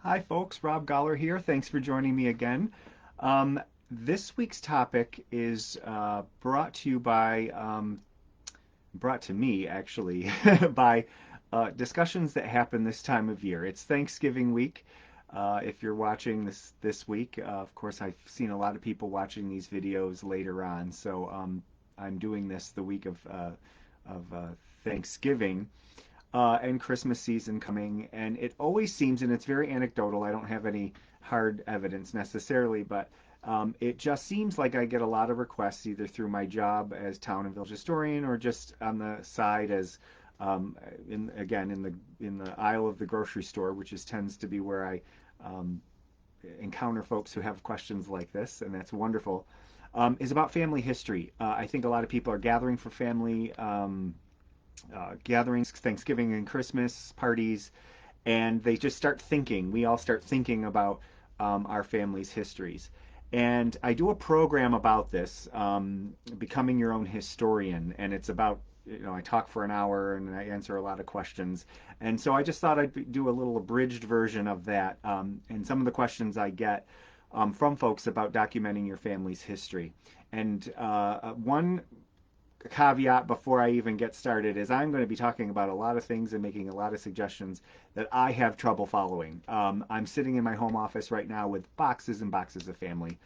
Hi, folks. Rob Goller here. Thanks for joining me again. Um, this week's topic is brought to me actually, by discussions that happen this time of year. It's Thanksgiving week. If you're watching this week, of course, I've seen a lot of people watching these videos later on. So I'm doing this the week of Thanksgiving and Christmas season coming, and it always seems, and it's very anecdotal. I don't have any hard evidence necessarily, but it just seems like I get a lot of requests either through my job as town and village historian or just on the side as in the aisle of the grocery store, which is tends to be where I um, encounter folks who have questions like this, and that's wonderful. Is about family history. I think a lot of people are gathering for family gatherings, Thanksgiving and Christmas parties, and they just start thinking. We all start thinking about our family's histories. And I do a program about this, becoming your own historian, and it's about I talk for an hour and I answer a lot of questions. And so I just thought do a little abridged version of that, and some of the questions I get from folks about documenting your family's history. And one caveat before I even get started is I'm going to be talking about a lot of things and making a lot of suggestions that I have trouble following. I'm sitting in my home office right now with boxes and boxes of family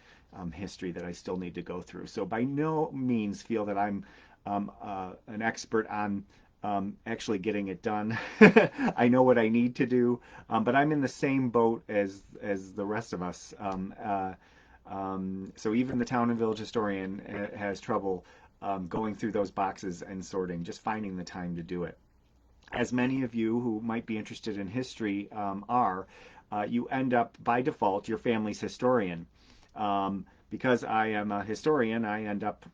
history that I still need to go through. So by no means feel that I'm an expert on actually getting it done. I know what I need to do, but I'm in the same boat as the rest of us. So even the town and village historian has trouble going through those boxes and sorting, just finding the time to do it. As many of you who might be interested in history you end up by default your family's historian. Because I am a historian, I end up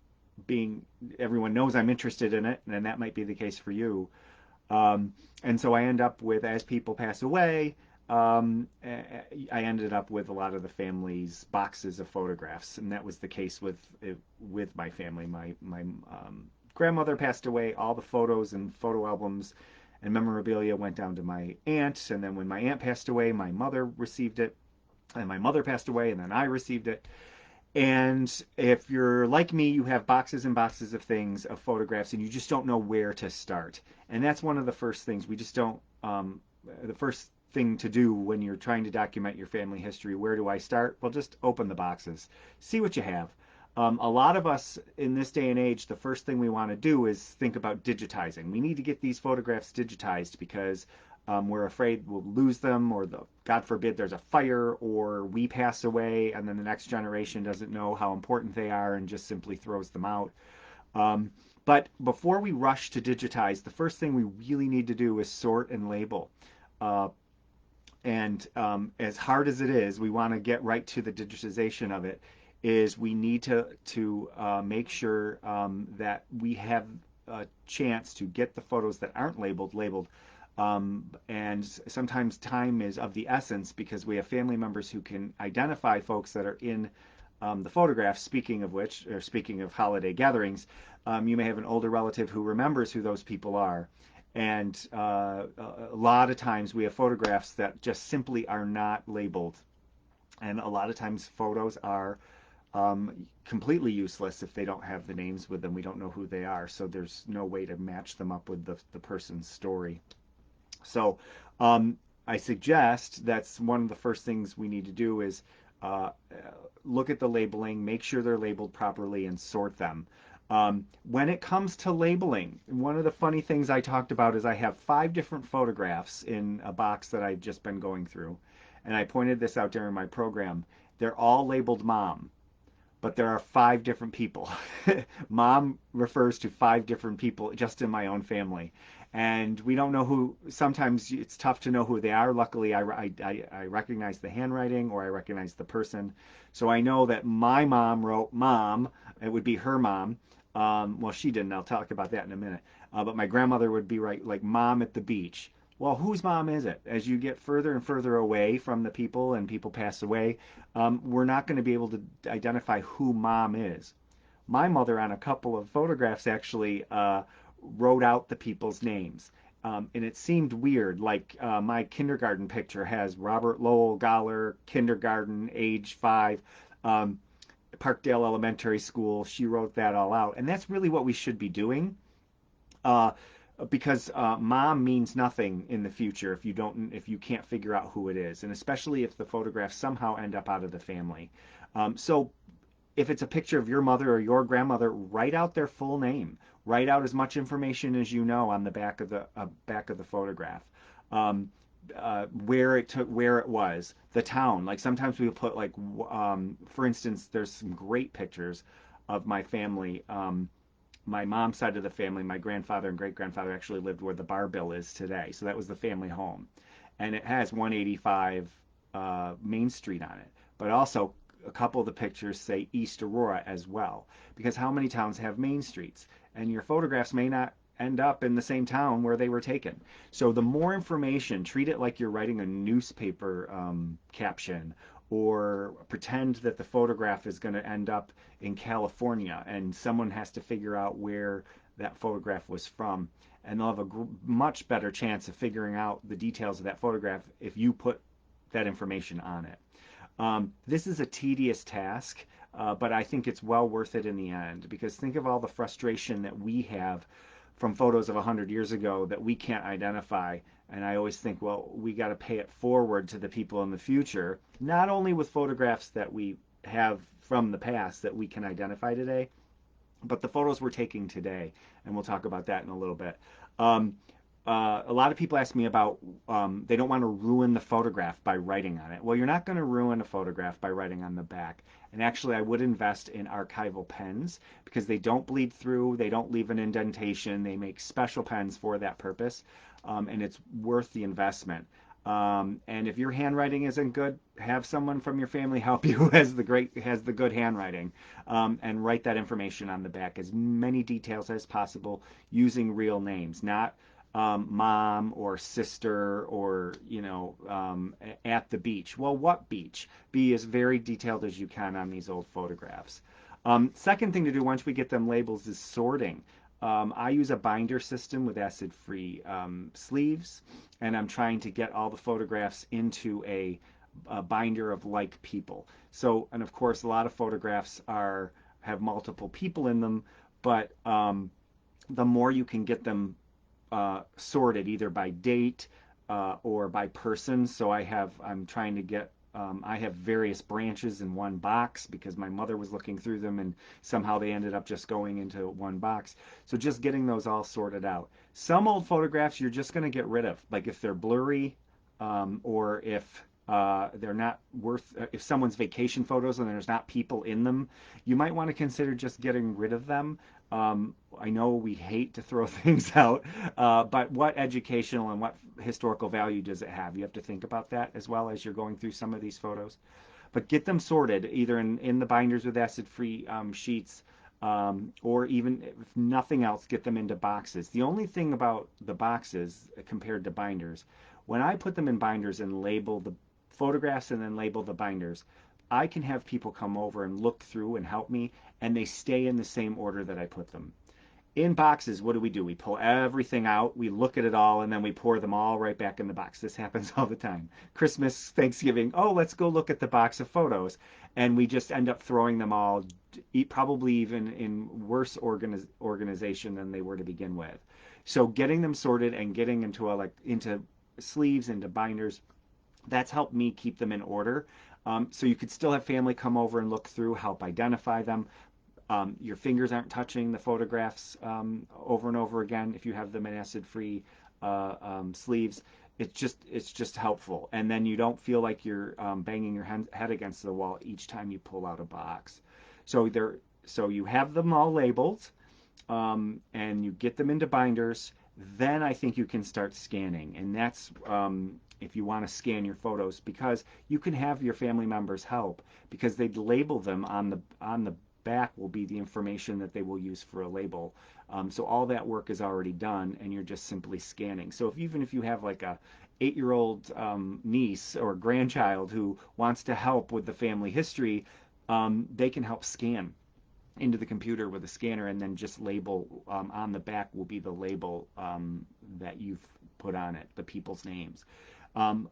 being, everyone knows I'm interested in it, and that might be the case for you. And so I end up with, as people pass away, I ended up with a lot of the family's boxes of photographs, and that was the case with my family. My grandmother passed away. All the photos and photo albums and memorabilia went down to my aunt, and then when my aunt passed away, my mother received it, and my mother passed away, and then I received it. And if you're like me, you have boxes and boxes of things, of photographs, and you just don't know where to start. And that's one of the first things. We just don't, the first thing to do when you're trying to document your family history, where do I start? Well, just open the boxes, see what you have. A lot of us in this day and age, the first thing we want to do is think about digitizing. We need to get these photographs digitized because we're afraid we'll lose them, or God forbid there's a fire, or we pass away, and then the next generation doesn't know how important they are and just simply throws them out. Um, but before we rush to digitize, the first thing we really need to do is sort and label. Uh, and as hard as it is, we want to get right to the digitization of it. Is we need to make sure that we have a chance to get the photos that aren't labeled. And sometimes time is of the essence because we have family members who can identify folks that are in the photographs. Speaking of which, or speaking of holiday gatherings, you may have an older relative who remembers who those people are. And a lot of times we have photographs that just simply are not labeled. And a lot of times photos are completely useless if they don't have the names with them. We don't know who they are, so there's no way to match them up with the person's story. So um, I suggest that's one of the first things we need to do is uh, look at the labeling, make sure they're labeled properly, and sort them. When it comes to labeling, one of the funny things I talked about is I have 5 different photographs in a box that I've just been going through. And I pointed this out during my program. They're all labeled mom, but there are 5 different people. Mom refers to 5 different people just in my own family. And we don't know who, sometimes it's tough to know who they are. Luckily, I recognize the handwriting or I recognize the person. So I know that my mom wrote mom, it would be her mom. Well, she didn't. I'll talk about that in a minute. But my grandmother would be right, like mom at the beach. Well, whose mom is it? As you get further and further away from the people and people pass away, we're not going to be able to identify who mom is. My mother, on a couple of photographs, actually wrote out the people's names. And it seemed weird. Like my kindergarten picture has Robert Lowell Goller, kindergarten, age 5, um, Parkdale Elementary School. She wrote that all out, and that's really what we should be doing. Uh, because mom means nothing in the future if you can't figure out who it is, and especially if the photographs somehow end up out of the family. So if it's a picture of your mother or your grandmother, write out their full name. Write out as much information as you know on the back of the photograph. Um, where it took, where it was, the town. Like sometimes we put like, for instance, there's some great pictures of my family. My mom's side of the family, my grandfather and great grandfather actually lived where the Bar Bill is today. So that was the family home, and it has 185 Main Street on it. But also a couple of the pictures say East Aurora as well, because how many towns have main streets? And your photographs may not end up in the same town where they were taken. So the more information, treat it like you're writing a newspaper caption, or pretend that the photograph is going to end up in California and someone has to figure out where that photograph was from. And they'll have a much better chance of figuring out the details of that photograph if you put that information on it. This is a tedious task, but I think it's well worth it in the end, because think of all the frustration that we have from photos of 100 years ago that we can't identify. And I always think, well, we got to pay it forward to the people in the future, not only with photographs that we have from the past that we can identify today, but the photos we're taking today. And we'll talk about that in a little bit. Um, a lot of people ask me about they don't want to ruin the photograph by writing on it. Well, you're not going to ruin a photograph by writing on the back. And actually, I would invest in archival pens because they don't bleed through, they don't leave an indentation, they make special pens for that purpose, and it's worth the investment. And if your handwriting isn't good, have someone from your family help you who has the good handwriting, and write that information on the back, as many details as possible, using real names, not mom or sister or at the beach. Well, what beach? Be as very detailed as you can on these old photographs. Second thing to do once we get them labels is sorting. I use a binder system with acid-free sleeves, and I'm trying to get all the photographs into a binder of like people. So, and of course, a lot of photographs have multiple people in them, but the more you can get them sorted either by date or by person. So I'm trying to get, I have various branches in one box because my mother was looking through them and somehow they ended up just going into one box. So just getting those all sorted out. Some old photographs you're just going to get rid of, like if they're blurry, or if they're not worth, if someone's vacation photos and there's not people in them, you might want to consider just getting rid of them. I know we hate to throw things out, but what educational and what historical value does it have? You have to think about that as well as you're going through some of these photos. But get them sorted either in the binders with acid-free sheets, or even if nothing else, get them into boxes. The only thing about the boxes compared to binders, when I put them in binders and label the photographs and then label the binders, I can have people come over and look through and help me, and they stay in the same order that I put them. In boxes, what do? We pull everything out, we look at it all, and then we pour them all right back in the box. This happens all the time. Christmas, Thanksgiving, oh, let's go look at the box of photos. And we just end up throwing them all, probably even in worse organization than they were to begin with. So getting them sorted and getting into sleeves, into binders, that's helped me keep them in order. So you could still have family come over and look through, help identify them. Your fingers aren't touching the photographs over and over again if you have them in acid-free sleeves. It's just helpful, and then you don't feel like you're banging your head against the wall each time you pull out a box. So you have them all labeled, and you get them into binders. Then I think you can start scanning, and that's if you want to scan your photos, because you can have your family members help, because they'd label them on the back will be the information that they will use for a label. So all that work is already done, and you're just simply scanning. So even if you have like a 8-year-old niece or grandchild who wants to help with the family history, they can help scan into the computer with a scanner, and then just label on the back will be the label that put on it, the people's names. Um,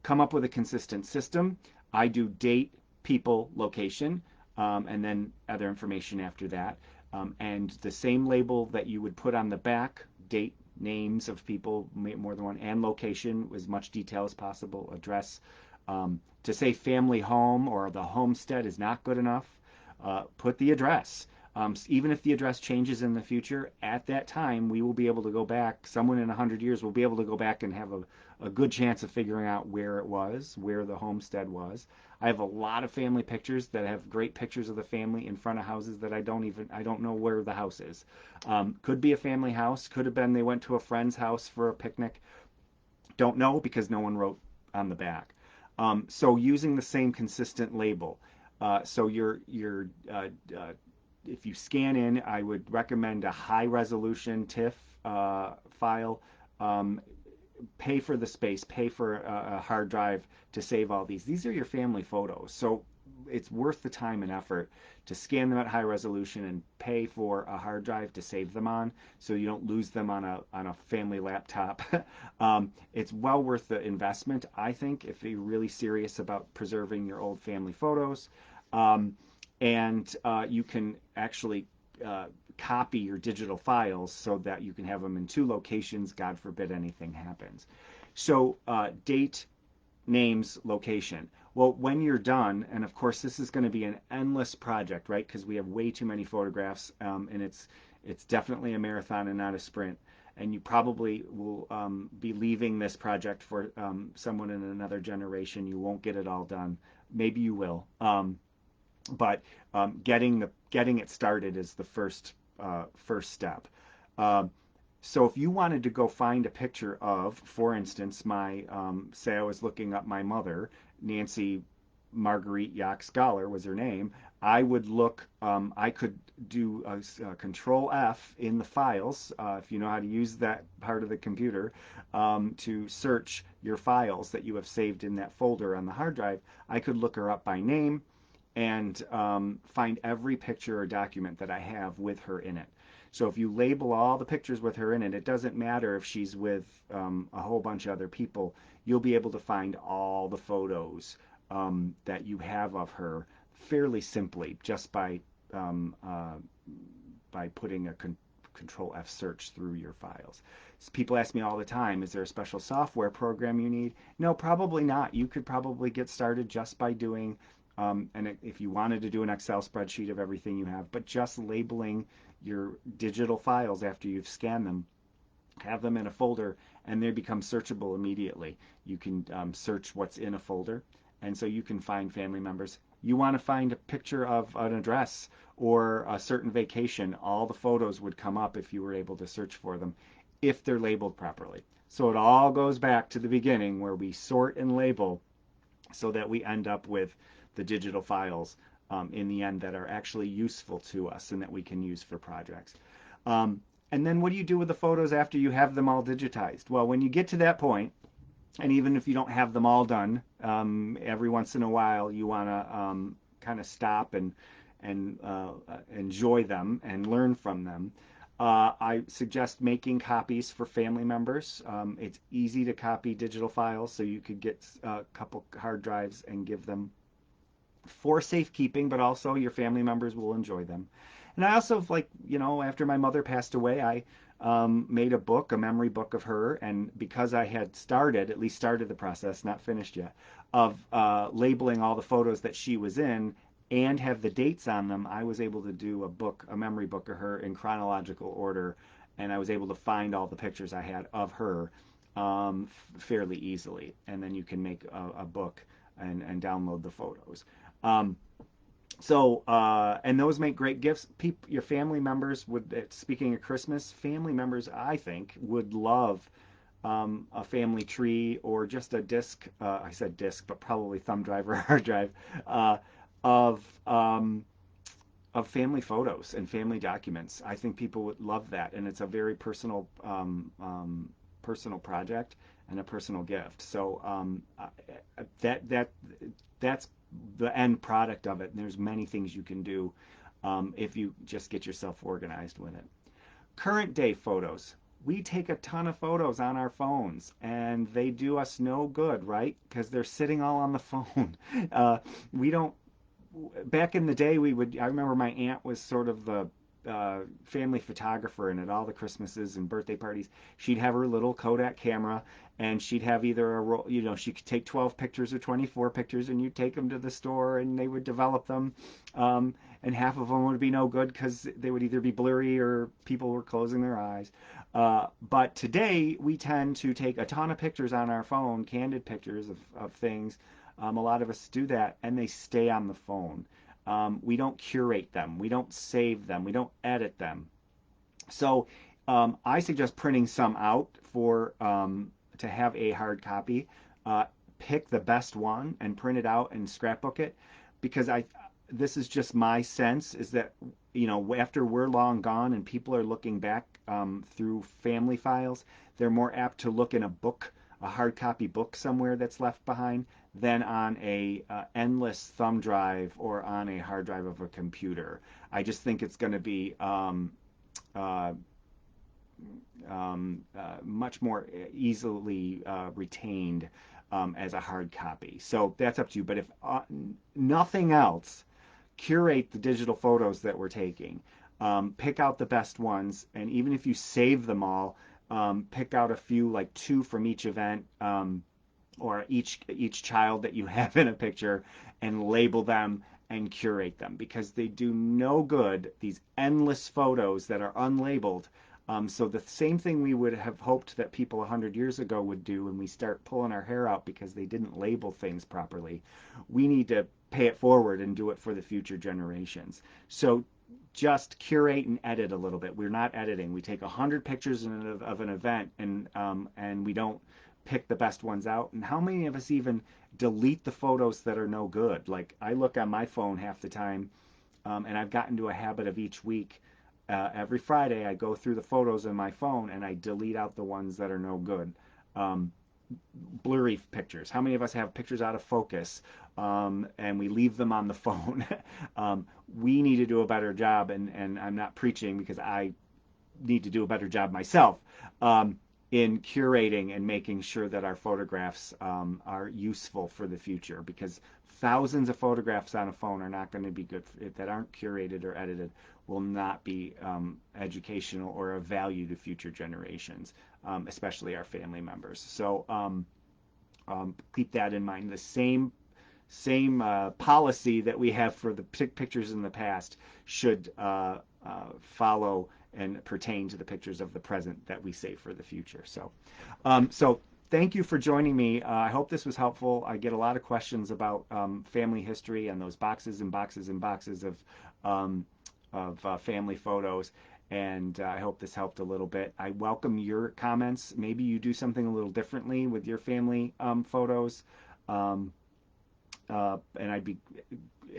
Come up with a consistent system. I do date, people, location, and then other information after that. And the same label that you would put on the back, date, names of people, more than one, and location, as much detail as possible, address. To say family home or the homestead is not good enough, put the address. Even if the address changes in the future, at that time we will be able to go back. Someone in 100 years will be able to go back and have a good chance of figuring out where it was, where the homestead was. I have a lot of family pictures that have great pictures of the family in front of houses that I don't know where the house is. Could be a family house, could have been they went to a friend's house for a picnic. Don't know because no one wrote on the back. So using the same consistent label. So if you scan in, I would recommend a high resolution TIFF file. Um, Pay for the space, pay for a hard drive to save all these. These are your family photos. So it's worth the time and effort to scan them at high resolution and pay for a hard drive to save them on so you don't lose them on a family laptop. It's well worth the investment, I think, if you're really serious about preserving your old family photos. Um, and you can actually copy your digital files so that you can have them in two locations, God forbid anything happens. So date, names, location. Well, when you're done, and of course this is going to be an endless project, right? Because we have way too many photographs, and it's definitely a marathon and not a sprint. And you probably will be leaving this project for someone in another generation. You won't get it all done. Maybe you will. But getting it started is the first step. Um, so if you wanted to go find a picture of, for instance, say I was looking up my mother, Nancy Marguerite Yack Scholar was her name. I would look. I could do a Control F in the files, if you know how to use that part of the computer, to search your files that you have saved in that folder on the hard drive. I could look her up by name and find every picture or document that I have with her in it. So if you label all the pictures with her in it, it doesn't matter if she's with a whole bunch of other people. You'll be able to find all the photos that you have of her fairly simply just um, uh, by putting a Control F search through your files. So people ask me all the time, is there a special software program you need? No, probably not. You could probably get started just by doing and if you wanted to do an Excel spreadsheet of everything you have, but just labeling your digital files after you've scanned them, have them in a folder, and they become searchable immediately. You can search what's in a folder, and so you can find family members. You want to find a picture of an address or a certain vacation, all the photos would come up if you were able to search for them if they're labeled properly. So it all goes back to the beginning where we sort and label so that we end up with the digital files in the end that are actually useful to us and that we can use for projects. Um, and then what do you do with the photos after you have them all digitized? Well, when you get to that point, and even if you don't have them all done, every once in a while you want to kind of stop and enjoy them and learn from them. I suggest making copies for family members. It's easy to copy digital files, so you could get a couple hard drives and give them for safekeeping, but also your family members will enjoy them. And I also, like, after my mother passed away, I made a book, a memory book of her. And because I had at least started the process, not finished yet, of labeling all the photos that she was in and have the dates on them, I was able to do a memory book of her in chronological order. And I was able to find all the pictures I had of her fairly easily. And then you can make a book and download the photos. Um, and those make great gifts. Your family members speaking of Christmas, family members, I think, would love a family tree or just a disc. I said disc, but probably thumb drive or hard drive uh, of um, of family photos and family documents. I think people would love that, and it's a very personal project and a personal gift. So that's the end product of it. And there's many things you can do if you just get yourself organized with it. Current day photos. we take a ton of photos on our phones and they do us no good, right? Because they're sitting all on the phone. We don't, back in the day, I remember my aunt was sort of the family photographer, and at all the Christmases and birthday parties, she'd have her little Kodak camera, and she'd have either a roll, she could take 12 pictures or 24 pictures, and you'd take them to the store, and they would develop them, and half of them would be no good because they would either be blurry or people were closing their eyes. But today, we tend to take a ton of pictures on our phone, candid pictures of things. A lot of us do that, and they stay on the phone. We don't curate them. We don't save them. We don't edit them. So I suggest printing some out to have a hard copy. Pick the best one and print it out and scrapbook it, because this is just my sense, is that after we're long gone and people are looking back through family files, they're more apt to look in a hard copy book somewhere that's left behind, than on a endless thumb drive or on a hard drive of a computer. I just think it's going to be uh, much more easily retained as a hard copy. So that's up to you. But if nothing else, curate the digital photos that we're taking. Pick out the best ones, and even if you save them all, pick out a few, like 2 from each event, or each child that you have in a picture, and label them and curate them, because they do no good, these endless photos that are unlabeled. So the same thing we would have hoped that people 100 years ago would do when we start pulling our hair out because they didn't label things properly, we need to pay it forward and do it for the future generations. So just curate and edit a little bit. We're not editing. We take 100 pictures of an event, and we don't pick the best ones out. And how many of us even delete the photos that are no good? Like, I look on my phone half the time, and I've gotten to a habit of each week, every Friday, I go through the photos in my phone and I delete out the ones that are no good. Um, Blurry pictures. How many of us have pictures out of focus, and we leave them on the phone? We need to do a better job, and I'm not preaching because I need to do a better job myself, in curating and making sure that our photographs are useful for the future, because thousands of photographs on a phone are not going to be good that aren't curated or edited, will not be educational or of value to future generations, especially our family members. So keep that in mind. The same policy that we have for the pictures in the past should follow and pertain to the pictures of the present that we save for the future. So thank you for joining me. I hope this was helpful. I get a lot of questions about family history and those boxes and boxes and boxes of family photos. And I hope this helped a little bit. I welcome your comments. Maybe you do something a little differently with your family photos. And I'd be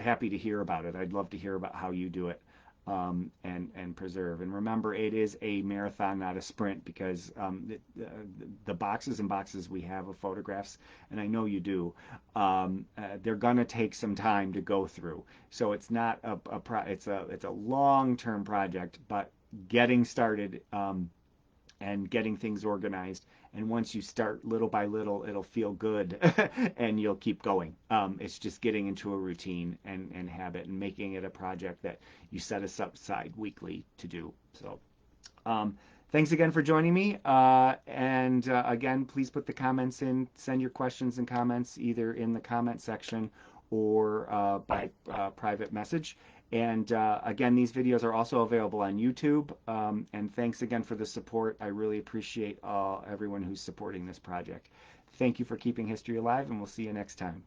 happy to hear about it. I'd love to hear about how you do it, and preserve. And remember, it is a marathon, not a sprint, because the boxes and boxes we have of photographs, and I know you do, they're gonna take some time to go through. So it's not it's a long-term project, but getting started, and getting things organized. And once you start little by little, it'll feel good and you'll keep going. It's just getting into a routine and habit, and making it a project that you set aside weekly to do. So thanks again for joining me. And again, please put the comments in, send your questions and comments either in the comment section or by private message. And again, these videos are also available on YouTube. And thanks again for the support. I really appreciate everyone who's supporting this project. Thank you for keeping history alive, and we'll see you next time.